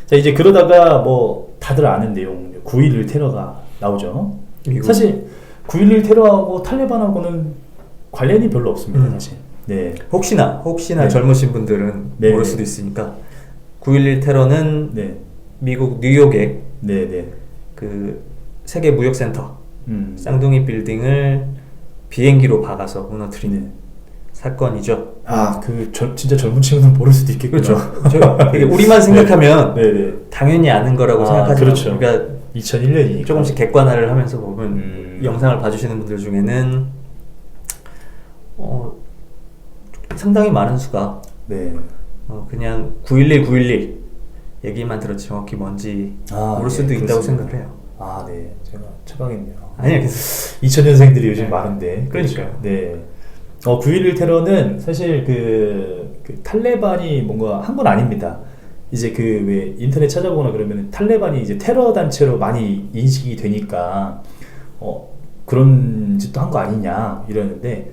자, 이제 그러다가 뭐 다들 아는 내용 9.11 테러가 나오죠. 미국. 사실 9.11 테러하고 탈레반하고는 관련이 별로 없습니다. 사실. 네. 혹시나 네. 젊으신 분들은 네. 모를 수도 있으니까 9.11 테러는 네. 미국 뉴욕의 네. 그 세계 무역센터 쌍둥이 빌딩을 비행기로 박아서 무너뜨리는 사건이죠. 아, 진짜 젊은 친구들은 모를 수도 있겠구나. 그렇죠. 이게 우리만 생각하면 네. 당연히 아는 거라고 생각하지만 그렇죠. 그러니까 2001년이니까 조금씩 객관화를 하면서 보면 영상을 봐주시는 분들 중에는 상당히 많은 수가 네. 그냥 9.11 얘기만 들었지 정확히 뭔지 모를 수도 있다고 생각을 해요. 아, 네. 제가 처방했네요. 아니요, 괜찮아요. 2000년생들이 요즘 많은데. 그러니까요. 네. 9.11 테러는 사실 그 탈레반이 뭔가 한 건 아닙니다. 이제 왜 인터넷 찾아보거나 그러면 탈레반이 이제 테러 단체로 많이 인식이 되니까 그런 짓도 한 거 아니냐 이러는데,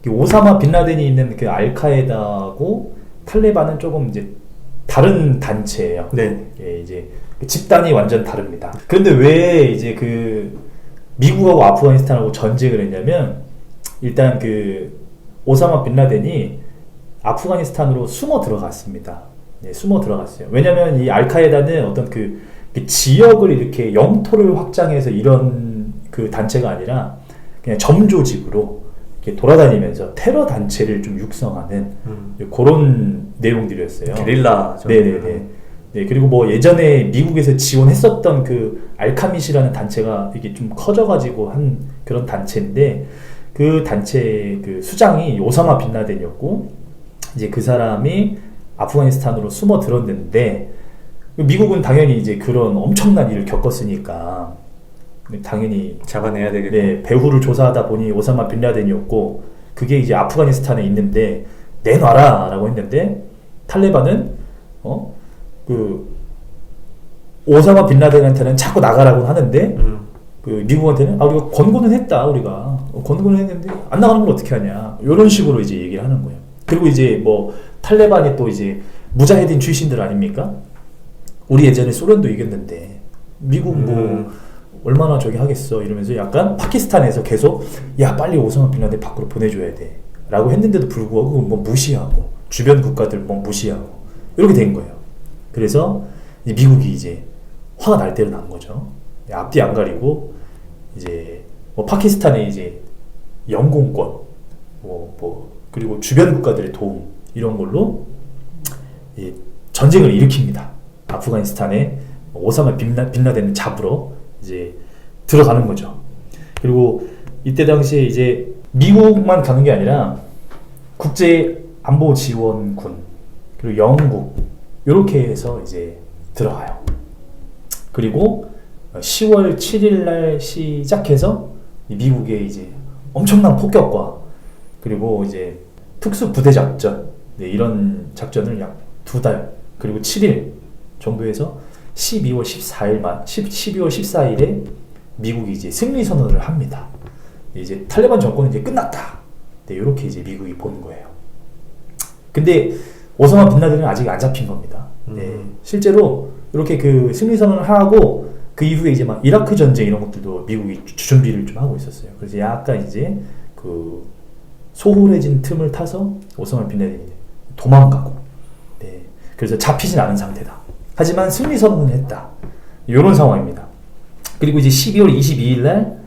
오사마 빈라덴이 있는 그 알카에다하고 탈레반은 조금 이제 다른 단체예요. 네. 예, 이제 집단이 완전 다릅니다. 그런데 왜 이제 미국하고 아프가니스탄하고 전쟁을 했냐면, 일단 오사마 빈라덴이 아프가니스탄으로 숨어 들어갔습니다. 네, 숨어 들어갔어요. 왜냐면 이 알카에다는 어떤 그 지역을 이렇게 영토를 확장해서 이런 단체가 아니라 그냥 점조직으로 이렇게 돌아다니면서 테러 단체를 좀 육성하는 그런 내용들이었어요. 게릴라. 네네네. 네, 그리고 뭐 예전에 미국에서 지원했었던 알카밋이라는 단체가 이게 좀 커져가지고 한 그런 단체인데, 그 단체 수장이 오사마 빈라덴이었고, 이제 그 사람이 아프가니스탄으로 숨어 들었는데, 미국은 당연히 이제 그런 엄청난 일을 겪었으니까 당연히 잡아내야 되겠고. 네, 배후를 조사하다 보니 오사마 빈라덴이었고, 그게 이제 아프가니스탄에 있는데 내놔라 라고 했는데, 탈레반은 오사마 빈라덴한테는 자꾸 나가라고 하는데 미국한테는 우리가 권고는 했다, 우리가 권고는 했는데 안 나가는 걸 어떻게 하냐, 이런 식으로 이제 얘기를 하는 거예요. 그리고 이제 뭐 탈레반이 또 이제 무자헤딘 출신들 아닙니까? 우리 예전에 소련도 이겼는데 미국 뭐 얼마나 저기 하겠어 이러면서 약간 파키스탄에서 계속 야 빨리 오사마 빈라덴 밖으로 보내줘야 돼 라고 했는데도 불구하고 뭐 무시하고 주변 국가들 뭐 무시하고 이렇게 된 거예요. 그래서 미국이 이제 화가 날 대로 난 거죠. 앞뒤 안 가리고 이제 뭐 파키스탄의 이제 영공권 그리고 주변 국가들의 도움 이런 걸로 전쟁을 일으킵니다. 아프가니스탄에 오사마 빈라덴을 잡으러 이제 들어가는 거죠. 그리고 이때 당시에 이제 미국만 가는 게 아니라 국제 안보 지원군 그리고 영국 이렇게 해서 이제 들어가요. 그리고 10월 7일 날 시작해서 미국의 이제 엄청난 폭격과 그리고 이제 특수 부대 작전, 네, 이런 작전을 약 2달 그리고 7일 정도에서 12월 14일에 미국이 이제 승리 선언을 합니다. 이제 탈레반 정권은 이제 끝났다. 네, 이렇게 이제 미국이 보는 거예요. 근데 오사마 빈라덴은 아직 안 잡힌 겁니다. 네, 실제로 이렇게 승리 선언을 하고 그 이후에 이제 막 이라크 전쟁 이런 것들도 미국이 준비를 좀 하고 있었어요. 그래서 약간 이제 소홀해진 틈을 타서 오사마 빈라덴이 도망가고, 네, 그래서 잡히진 않은 상태다. 하지만 승리 선언은 했다. 이런 상황입니다. 그리고 이제 12월 22일 날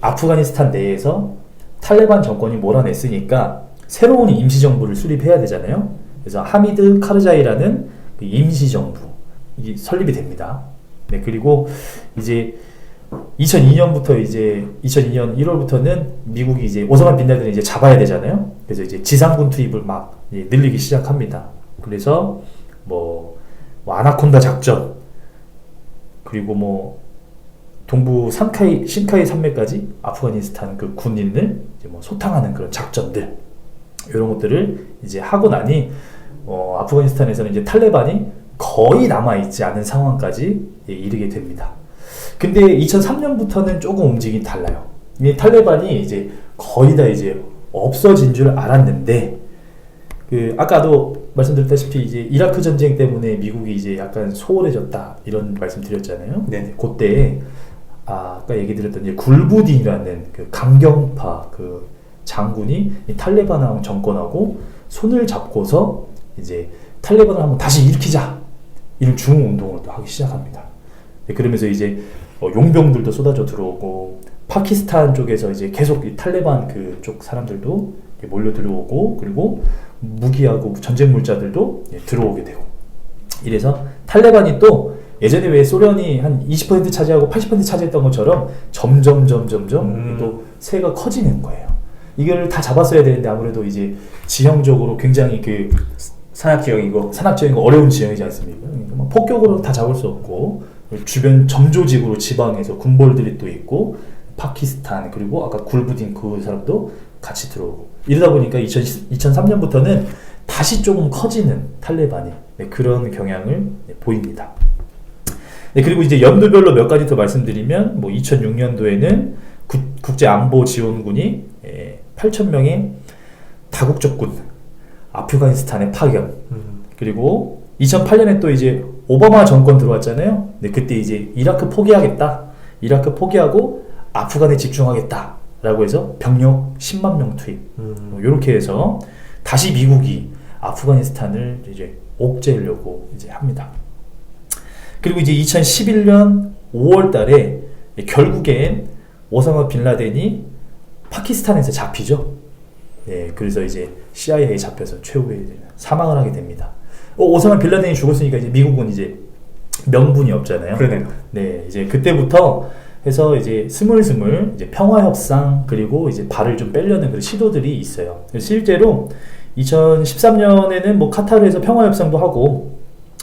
아프가니스탄 내에서 탈레반 정권이 몰아냈으니까 새로운 임시정부를 수립해야 되잖아요. 그래서 하미드 카르자이라는 임시정부 이게 설립이 됩니다. 네, 그리고 이제 2002년부터 이제 2002년 1월부터는 미국이 이제 오사마 빈라덴을 이제 잡아야 되잖아요. 그래서 이제 지상군 투입을 막 늘리기 시작합니다. 그래서 뭐 아나콘다 작전 그리고 뭐 동부 신카이 산맥까지 아프가니스탄 군인을 이제 뭐 소탕하는 그런 작전들 이런 것들을 이제 하고 나니 아프가니스탄에서는 이제 탈레반이 거의 남아있지 않은 상황까지 이르게 됩니다. 근데 2003년부터는 조금 움직임이 달라요. 이 탈레반이 이제 거의 다 이제 없어진 줄 알았는데 아까도 말씀드렸다시피 이제 이라크 전쟁 때문에 미국이 이제 약간 소홀해졌다 이런 말씀드렸잖아요. 네. 그때 아까 얘기 드렸던 이제 굴부딘이라는 그 강경파 그 장군이 이 탈레반 정권하고 손을 잡고서 이제 탈레반을 한번 다시 일으키자 이런 중흥 운동을 또 하기 시작합니다. 네, 그러면서 이제 용병들도 쏟아져 들어오고 파키스탄 쪽에서 이제 계속 이 탈레반 그쪽 사람들도 몰려 들어오고 그리고 무기하고 전쟁 물자들도 들어오게 되고 이래서 탈레반이 또 예전에 왜 소련이 한 20% 차지하고 80% 차지했던 것처럼 점점 또 세가 커지는 거예요. 이걸 다 잡았어야 되는데 아무래도 이제 지형적으로 굉장히 그 산악 지형이고 어려운 지형이지 않습니까? 그러니까 폭격으로 다 잡을 수 없고 주변 점조직으로 지방에서 군벌들이 또 있고 파키스탄 그리고 아까 굴부딘 그 사람도 같이 들어오고 이러다 보니까 2003년부터는 다시 조금 커지는 탈레반이 그런 경향을 보입니다. 네, 그리고 이제 연도별로 몇 가지 더 말씀드리면 뭐 2006년도에는 국제안보지원군이 8,000명의 다국적 군 아프가니스탄에 파견 그리고 2008년에 또 이제 오바마 정권 들어왔잖아요. 네, 그때 이제 이라크 포기하고 아프간에 집중하겠다 라고 해서 병력 10만 명 투입 이렇게 해서 다시 미국이 아프가니스탄을 이제 옥죄려고 이제 합니다. 그리고 이제 2011년 5월 달에 결국엔 오사마 빈라덴이 파키스탄에서 잡히죠. 네, 그래서 이제 CIA에 잡혀서 최후에 사망을 하게 됩니다. 오사마 빈라덴이 죽었으니까 이제 미국은 이제 명분이 없잖아요. 그러네요. 네, 이제 그때부터 해서 이제 스물스물 이제 평화 협상 그리고 이제 발을 좀 빼려는 그런 시도들이 있어요. 실제로 2013년에는 뭐 카타르에서 평화 협상도 하고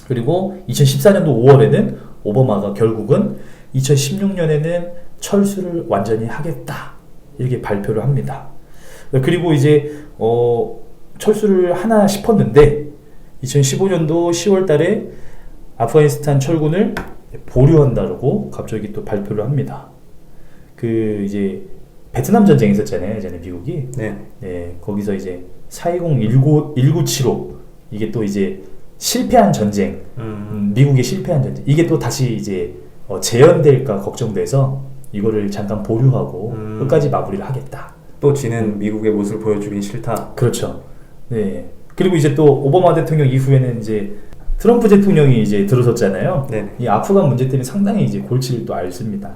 그리고 2014년도 5월에는 오바마가 결국은 2016년에는 철수를 완전히 하겠다 이렇게 발표를 합니다. 그리고 이제 철수를 하나 싶었는데 2015년도 10월 달에 아프가니스탄 철군을 보류한다고 갑자기 또 발표를 합니다. 그 이제 베트남 전쟁 있었잖아요, 예전에 미국이. 네, 거기서 이제 420-1975 이게 또 이제 실패한 전쟁, 미국의 실패한 전쟁. 이게 또 다시 이제 재현될까 걱정돼서 이거를 잠깐 보류하고 끝까지 마무리를 하겠다. 또 지는 미국의 모습을 보여주긴 싫다. 그렇죠. 네. 그리고 이제 또 오바마 대통령 이후에는 이제 트럼프 대통령이 이제 들어섰잖아요. 네. 이 아프간 문제 때문에 상당히 이제 골치를 또 앓습니다.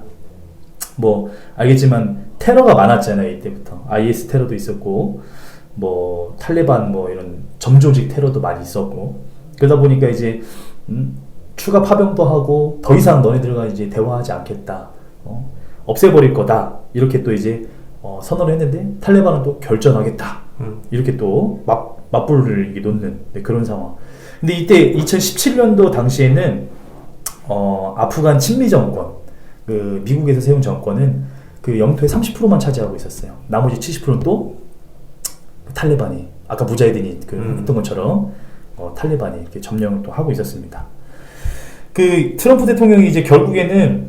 뭐 알겠지만 테러가 많았잖아요, 이때부터. IS 테러도 있었고, 뭐 탈레반 뭐 이런 점조직 테러도 많이 있었고, 그러다 보니까 이제 추가 파병도 하고 더 이상 너희들과 이제 대화하지 않겠다, 없애버릴 거다 이렇게 또 이제 선언을 했는데 탈레반은 또 결전하겠다 이렇게 또 맞불을 놓는 그런 상황. 근데 이때 2017년도 당시에는 아프간 친미 정권, 그 미국에서 세운 정권은 그 영토의 30%만 차지하고 있었어요. 나머지 70%는 또 탈레반이 아까 무자히딘이 했던 것처럼 탈레반이 이렇게 점령을 또 하고 있었습니다. 그 트럼프 대통령이 이제 결국에는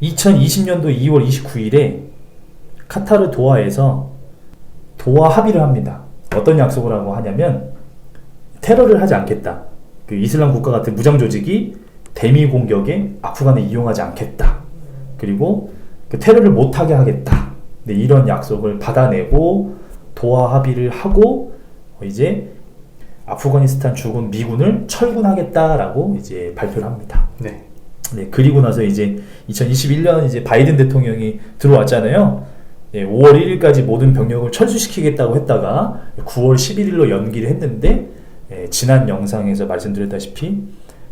2020년도 2월 29일에 카타르 도하에서 도하 합의를 합니다. 어떤 약속을 하고 하냐면 테러를 하지 않겠다. 그 이슬람 국가 같은 무장 조직이 대미 공격에 아프간을 이용하지 않겠다. 그리고 그 테러를 못하게 하겠다. 네, 이런 약속을 받아내고 도하 합의를 하고 이제 아프가니스탄 주군 미군을 철군하겠다라고 이제 발표를 합니다. 네. 네, 그리고 나서 이제 2021년 이제 바이든 대통령이 들어왔잖아요. 네, 5월 1일까지 모든 병력을 철수시키겠다고 했다가 9월 11일로 연기를 했는데 지난 영상에서 말씀드렸다시피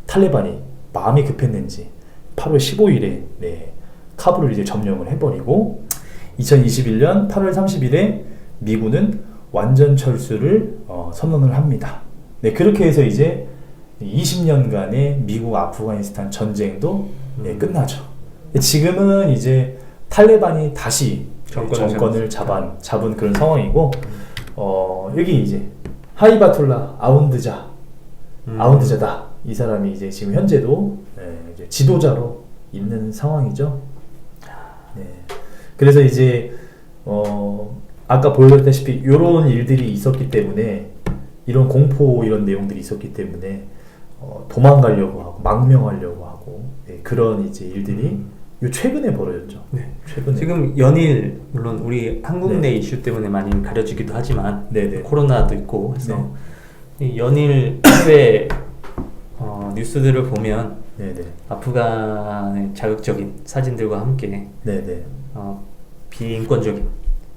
탈레반이 마음이 급했는지 8월 15일에 카불을 이제 점령을 해버리고 2021년 8월 30일에 미군은 완전 철수를 선언을 합니다. 네, 그렇게 해서 이제 20년간의 미국 아프가니스탄 전쟁도 끝나죠. 지금은 이제 탈레반이 다시 정권을 잡은 그런 상황이고 여기 이제 하이바툴라 아운드자다 이 사람이 이제 지금 현재도 이제 지도자로 있는 상황이죠. 네. 그래서 이제 아까 보여드렸다시피 이런 일들이 있었기 때문에 이런 공포 이런 내용들이 있었기 때문에 도망가려고 하고 망명하려고 하고 그런 이제 일들이 요 최근에 벌어졌죠. 네. 최근에. 지금 연일 물론 우리 한국 네. 내 이슈 때문에 많이 가려지기도 하지만 네네. 코로나도 있고 해서 이 연일 해외 뉴스들을 보면 네네. 아프간의 자극적인 사진들과 함께 네네. 비인권적인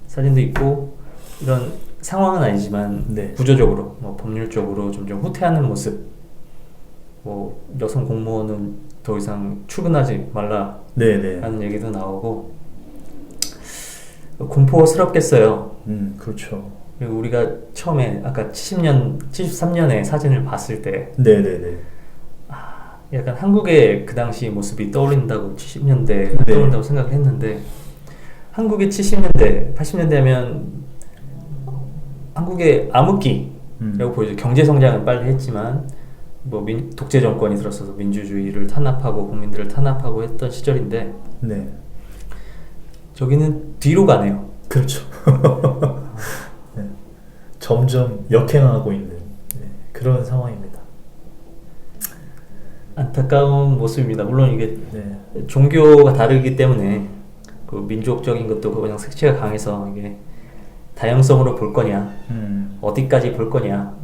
사진도 있고 이런 상황은 아니지만 네. 구조적으로 뭐 법률적으로 점점 후퇴하는 모습, 뭐 여성 공무원은 더 이상 출근하지 말라라는 네네. 얘기도 나오고 공포스럽겠어요. 그렇죠. 그리고 우리가 처음에 아까 73년의 사진을 봤을 때 네네네. 약간 한국의 그 당시 모습이 떠오른다고 70년대 네. 떠오른다고 생각을 했는데 한국의 70년대, 80년대 하면 한국의 암흑기라고 보이죠. 경제 성장은 빨리 했지만 뭐 독재 정권이 들어서서 민주주의를 탄압하고 국민들을 탄압하고 했던 시절인데 네. 저기는 뒤로 가네요. 그렇죠. 네. 점점 역행하고 있는 그런 상황입니다. 안타까운 모습입니다. 물론 이게 네. 종교가 다르기 때문에 그 민족적인 것도 그냥 색채가 강해서 이게 다양성으로 볼 거냐, 어디까지 볼 거냐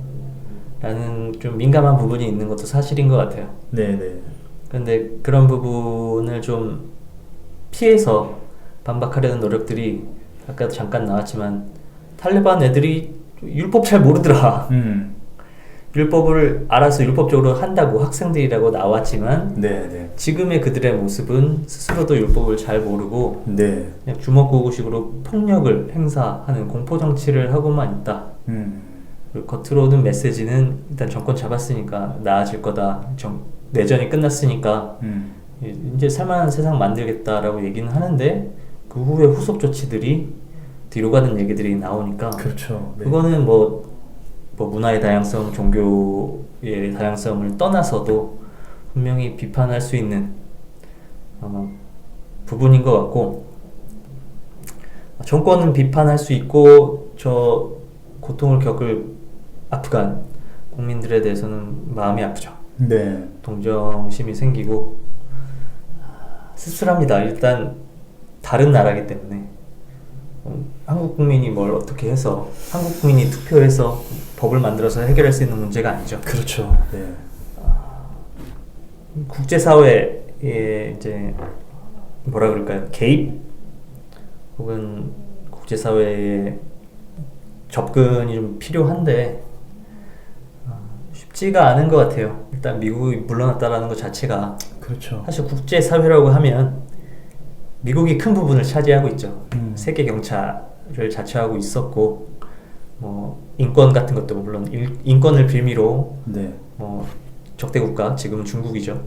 라는 좀 민감한 부분이 있는 것도 사실인 것 같아요. 네네. 그런데 그런 부분을 좀 피해서 반박하려는 노력들이 아까도 잠깐 나왔지만 탈레반 애들이 율법 잘 모르더라. 율법을 알아서 율법적으로 한다고 학생들이라고 나왔지만 네네. 지금의 그들의 모습은 스스로도 율법을 잘 모르고 네. 그냥 주먹구구식으로 폭력을 행사하는 공포정치를 하고만 있다. 그리고 겉으로는 메시지는 일단 정권 잡았으니까 나아질 거다. 내전이 끝났으니까 이제 살만한 세상 만들겠다라고 얘기는 하는데 그 후에 후속 조치들이 뒤로 가는 얘기들이 나오니까 그렇죠. 네. 그거는 뭐 문화의 다양성, 종교의 다양성을 떠나서도 분명히 비판할 수 있는 부분인 것 같고 정권은 비판할 수 있고 저 고통을 겪을 아프간 국민들에 대해서는 마음이 아프죠. 네. 동정심이 생기고 씁쓸합니다. 일단 다른 나라이기 때문에 한국 국민이 뭘 어떻게 해서 한국 국민이 투표해서 법을 만들어서 해결할 수 있는 문제가 아니죠. 그렇죠. 네. 국제사회의 이제 뭐라 그럴까요? 개입 혹은 국제사회의 접근이 좀 필요한데 쉽지가 않은 것 같아요. 일단 미국이 물러났다라는 것 자체가 그렇죠. 사실 국제사회라고 하면 미국이 큰 부분을 차지하고 있죠. 세계 경찰을 자처하고 있었고 뭐 인권 같은 것도 물론 인권을 빌미로 네. 뭐 적대 국가 지금은 중국이죠.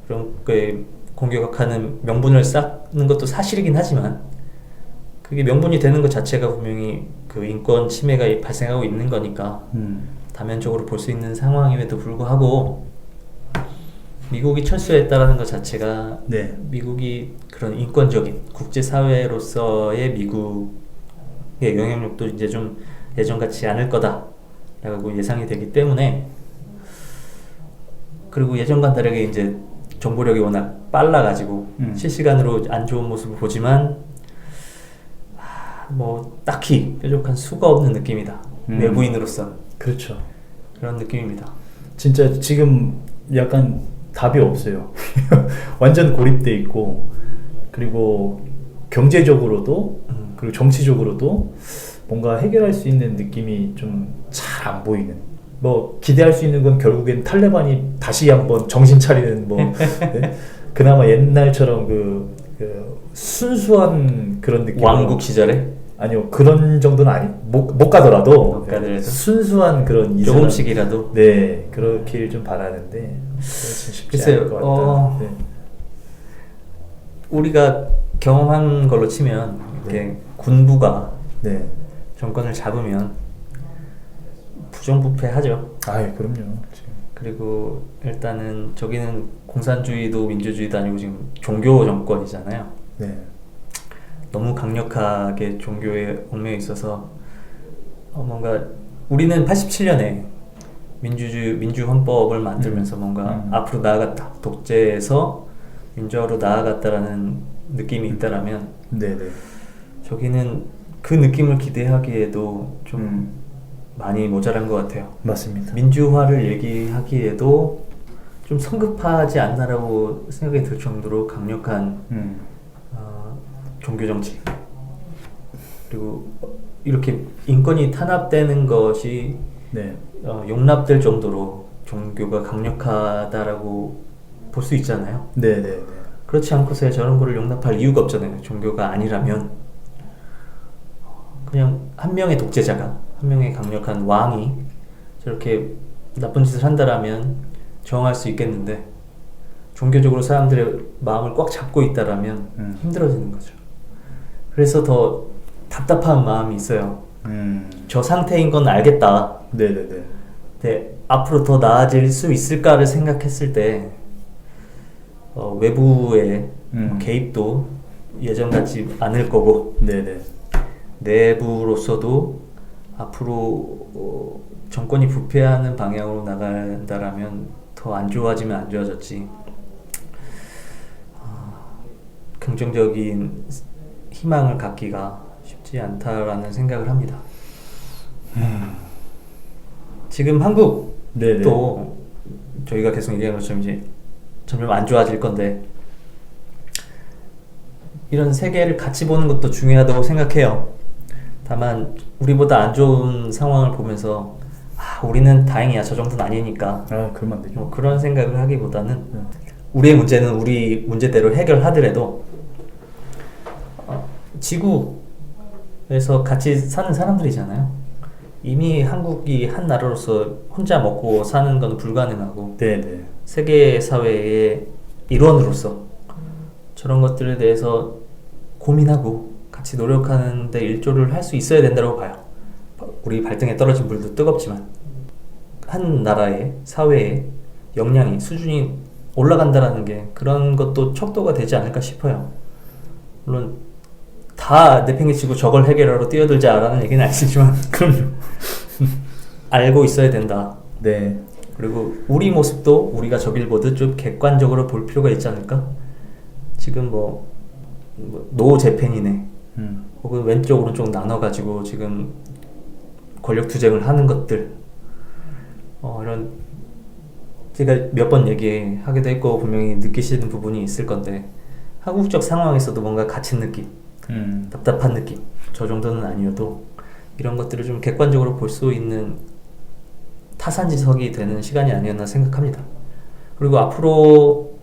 그런 게 공격하는 명분을 쌓는 것도 사실이긴 하지만 그게 명분이 되는 것 자체가 분명히 그 인권 침해가 발생하고 있는 거니까 다면적으로 볼 수 있는 상황임에도 불구하고 미국이 철수했다라는 것 자체가 네. 미국이 그런 인권적인 국제사회로서의 미국의 영향력도 이제 좀 예전 같지 않을 거다라고 예상이 되기 때문에 그리고 예전과 다르게 이제 정보력이 워낙 빨라가지고 실시간으로 안 좋은 모습을 보지만 뭐 딱히 뾰족한 수가 없는 느낌이다. 외부인으로서는 그렇죠. 그런 느낌입니다. 진짜 지금 약간 답이 없어요. 완전 고립돼 있고 그리고 경제적으로도 그리고 정치적으로도 뭔가 해결할 수 있는 느낌이 좀 잘 안 보이는. 뭐 기대할 수 있는 건 결국엔 탈레반이 다시 한번 정신 차리는 뭐 네? 그나마 옛날처럼 그 순수한 그런 느낌. 왕국 시절에? 아니요, 그런 정도는 아니 못 가더라도 순수한 그런 조금씩이라도 네 그렇길 좀 바라는데 쉽지 않을 것 같다. 네. 우리가 경험한 걸로 치면 이렇게 네. 군부가 네. 정권을 잡으면 부정부패하죠. 아, 그럼요. 그리고 일단은 저기는 공산주의도 민주주의도 아니고 지금 종교 정권이잖아요. 네. 너무 강력하게 종교에 얽매여 있어서 뭔가 우리는 87년에 민주 헌법을 만들면서 뭔가 앞으로 나아갔다, 독재에서 민주화로 나아갔다라는 느낌이 있다라면 네네. 저기는 그 느낌을 기대하기에도 좀 많이 모자란 것 같아요. 맞습니다. 민주화를 얘기하기에도 좀 성급하지 않나라고 생각이 들 정도로 강력한 종교 정치, 그리고 이렇게 인권이 탄압되는 것이 네. 용납될 정도로 종교가 강력하다라고 볼 수 있잖아요. 네네네. 그렇지 않고서야 저런 거를 용납할 이유가 없잖아요. 종교가 아니라면 그냥 한 명의 독재자가, 한 명의 강력한 왕이 저렇게 나쁜 짓을 한다라면 저항할 수 있겠는데, 종교적으로 사람들의 마음을 꽉 잡고 있다라면 힘들어지는 거죠. 그래서 더 답답한 마음이 있어요. 저 상태인 건 알겠다. 네네네. 근데 앞으로 더 나아질 수 있을까를 생각했을 때 외부의 개입도 예전 같지 않을 거고, 네네. 내부로서도 앞으로 정권이 부패하는 방향으로 나간다라면 더 안 좋아지면 안 좋아졌지, 긍정적인 희망을 갖기가 쉽지 않다라는 생각을 합니다. 지금 한국도 네네. 저희가 계속 얘기하는 것처럼 이제 점점 안 좋아질 건데, 이런 세계를 같이 보는 것도 중요하다고 생각해요. 다만 우리보다 안 좋은 상황을 보면서 우리는 다행이야, 저 정도는 아니니까, 그러면 안 되죠. 뭐 그런 생각을 하기보다는 우리의 문제는 우리 문제대로 해결하더라도 지구에서 같이 사는 사람들이잖아요. 이미 한국이 한 나라로서 혼자 먹고 사는 건 불가능하고, 네네. 세계 사회의 일원으로서 저런 것들에 대해서 고민하고 같이 노력하는 데 일조를 할 수 있어야 된다고 봐요. 우리 발등에 떨어진 물도 뜨겁지만 한 나라의 사회의 역량이, 수준이 올라간다라는 게 그런 것도 척도가 되지 않을까 싶어요. 물론 다 내팽개치고 저걸 해결하러 뛰어들자라는 얘기는 아니지만 그럼요. 알고 있어야 된다. 네. 그리고 우리 모습도 우리가 저길 보듯 좀 객관적으로 볼 필요가 있지 않을까? 지금 노 재팬이네, 혹은 왼쪽 오른쪽 나눠가지고 지금 권력 투쟁을 하는 것들, 이런, 제가 몇 번 얘기하기도 했고 분명히 느끼시는 부분이 있을 건데, 한국적 상황에서도 뭔가 갇힌 느낌, 답답한 느낌, 저 정도는 아니어도 이런 것들을 좀 객관적으로 볼 수 있는 타산지석이 되는 시간이 아니었나 생각합니다. 그리고 앞으로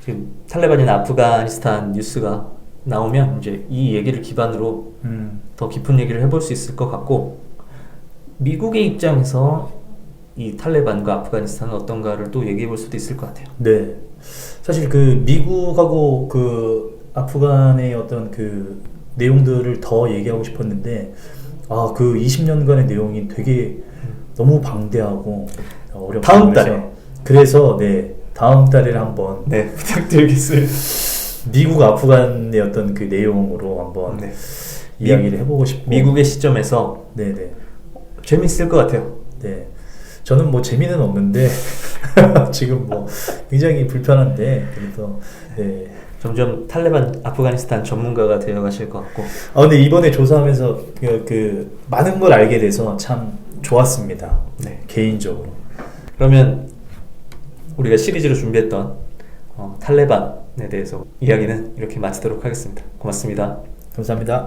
지금 탈레반이나 아프가니스탄 뉴스가 나오면 이제 이 얘기를 기반으로 더 깊은 얘기를 해볼 수 있을 것 같고, 미국의 입장에서 이 탈레반과 아프가니스탄은 어떤가를 또 얘기해 볼 수도 있을 것 같아요. 네. 사실 그 미국하고 그 아프간의 어떤 그 내용들을 더 얘기하고 싶었는데, 그 20년간의 내용이 되게 너무 방대하고 어렵고, 다음 달에. 그래서 네, 다음 달에 한번 네, 부탁드리겠습니다. 미국 아프간의 어떤 그 내용으로 한번 네. 이야기를 해보고 싶고, 미국의 시점에서 네네. 재밌을 것 같아요. 네. 저는 뭐 재미는 없는데 지금 뭐 굉장히 불편한데, 그래도 네. 점점 탈레반 아프가니스탄 전문가가 되어 가실 것 같고. 근데 이번에 조사하면서 그 많은 걸 알게 돼서 참 좋았습니다. 네. 개인적으로. 그러면 우리가 시리즈로 준비했던 탈레반에 대해서 이야기는 이렇게 마치도록 하겠습니다. 고맙습니다. 감사합니다.